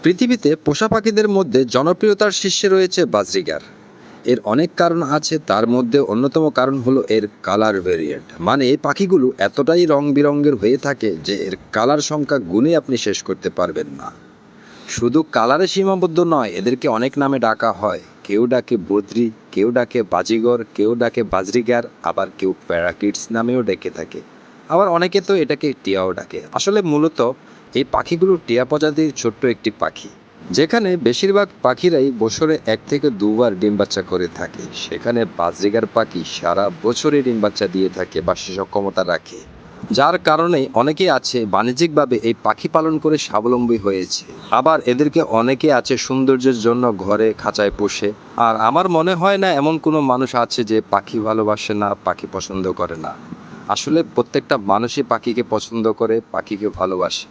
পৃথিবীতে পোষা পাখিদের মধ্যে জনপ্রিয়তার শীর্ষে রয়েছে বাজরিগার। এর অনেক কারণ আছে, তার মধ্যে অন্যতম কারণ হলো এর কালার ভেরিয়েন্ট। মানে এই পাখিগুলো এতটাই রং বেরঙের হয়ে থাকে যে এর কালার সংখ্যা গুণে আপনি শেষ করতে পারবেন না। শুধু কালারে সীমাবদ্ধ নয়, এদেরকে অনেক নামে ডাকা হয়। কেউ ডাকে বদ্রি, কেউ ডাকে বাজিগর, কেউ ডাকে বাজরিগার, আবার কেউ প্যারাকিটস নামেও ডেকে থাকে। আবার অনেকে তো এটাকে টিয়াও ডাকে। আসলে মূলত এই পাখিগুলো টিয়া প্রজাতির ছোট্ট একটি পাখি, যেখানে বেশিরভাগ পাখিরাই বছরে 1 থেকে 2 বার ডিম বাচ্চা করে থাকে। সেখানে বাজরিগার পাখি সারা বছরই ডিম বাচ্চা দিয়ে থাকে বা সে সক্ষমতা রাখে, যার কারণে অনেকেই আছে বাণিজ্যিকভাবে এই পাখি পালন করে স্বাবলম্বী হয়েছে। আবার এদেরকে অনেকে আছে সৌন্দর্যের জন্য ঘরে খাঁচায় পোষে। আর আমার মনে হয় না এমন কোনো মানুষ আছে যে পাখি ভালোবাসে না, পাখি পছন্দ করে না। আসলে প্রত্যেকটা মানুষই পাখিকে পছন্দ করে, পাখিকে ভালোবাসে।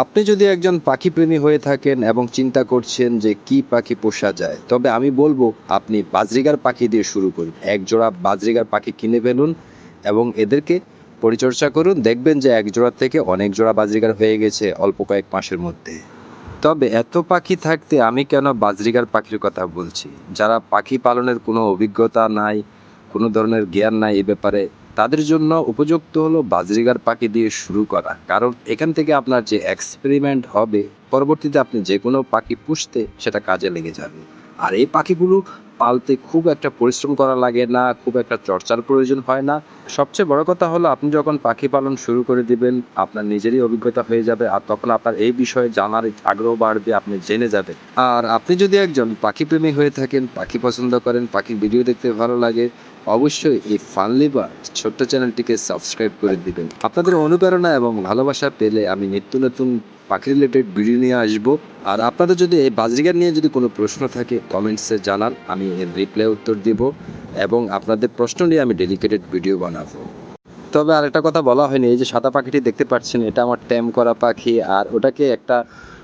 আপনি যদি একজন পাখি প্রেমী হয়ে থাকেন এবং চিন্তা করছেন যে কি পাখি পোষা যায়, তবে আমি বলবো আপনি বাজরিগার পাখি দিয়ে শুরু করুন। এক জোড়া বাজরিগার পাখি কিনে ফেলুন এবং এদেরকে পরিচর্যা করুন। দেখবেন যে এক জোড়া থেকে অনেক জোড়া বাজরিগার হয়ে গেছে অল্প কয়েক মাসের মধ্যে। তবে এত পাখি থাকতে আমি কেন বাজরিগার পাখির কথা বলছি? যারা পাখি পালনের কোনো অভিজ্ঞতা নাই, কোনো ধরনের জ্ঞান নাই এ ব্যাপারে, তাদের জন্য উপযুক্ত হলো বাজরিগার পাখি দিয়ে শুরু করা। কারণ এখান থেকে আপনার যে এক্সপেরিমেন্ট হবে, পরবর্তীতে আপনি যে কোনো পাখি পুষতে সেটা কাজে লেগে যাবে। আর এই পাখিগুলো পালতে খুব একটা পরিশ্রম করা লাগে না, খুব একটা চর্চার প্রয়োজন হয় না। সবচেয়ে বড় কথা হলো আপনি যখন পাখি পালন শুরু করে দিবেন, আপনার নিজেরই অভিজ্ঞতা হয়ে যাবে। আর তখন আপনার এই বিষয়ে জানার আগ্রহ বাড়বে, আপনি জেনে যাবেন। আর আপনি যদি একজন পাখি প্রেমী হয়ে থাকেন, পাখি পছন্দ করেন, পাখির ভিডিও দেখতে ভালো লাগে, অবশ্যই এই ফানলি বার্ড ছোট্ট চ্যানেলটিকে সাবস্ক্রাইব করে দিবেন। আপনাদের অনুপ্রেরণা এবং ভালোবাসা পেলে আমি নিত্য নতুন পাখি রিলেটেড ভিডিও নিয়ে আসবো। আর আপনাদের যদি এই বাজরিগার নিয়ে যদি কোনো প্রশ্ন থাকে কমেন্টসে জানান, আমি এর রিপ্লাই উত্তর দিব এবং আপনাদের প্রশ্ন নিয়ে আমি ডেডিকেটেড ভিডিও বানাবো। তবে আরেকটা কথা বলা হয়নি, এই যে সাদা পাখিটি দেখতে পাচ্ছেন, এটা আমার ট্যাম করা পাখি। আর ওটাকে একটা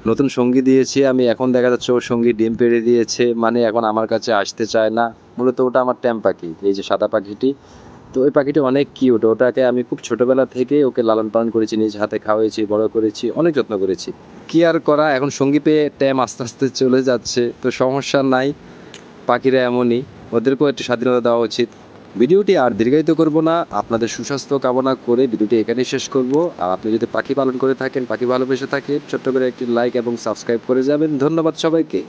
নতুন সঙ্গী দিয়েছি আমি। এখন দেখা যাচ্ছে ও সঙ্গী ডিম পেড়ে দিয়েছে, মানে এখন আমার কাছে আসতে চায় না। মূলত ওটা আমার ট্যাম পাখি, এই যে সাদা পাখিটি। তো ওই পাখিটি অনেক কিউট। ওটাকে আমি খুব ছোটবেলা থেকে ওকে লালন পালন করেছি, নিজ হাতে খাওয়াইছি, বড় করেছি, অনেক যত্ন করেছি। কি আর করা, এখন সঙ্গী পেয়ে ট্যাম আস্তে আস্তে চলে যাচ্ছে, তো সমস্যা নাই। পাখিরা এমনই, ওদেরকেও একটু স্বাধীনতা দেওয়া উচিত। ভিডিওটি আর দীর্ঘায়িত করব না, আপনাদের সুস্বাস্থ্য কামনা করে ভিডিওটি এখানেই শেষ করব। আর আপনি যদি পাখি পালন করে থাকেন, পাখি ভালোবেসে থাকেন, ছোট্ট করে একটি লাইক এবং সাবস্ক্রাইব করে যাবেন। ধন্যবাদ সবাইকে।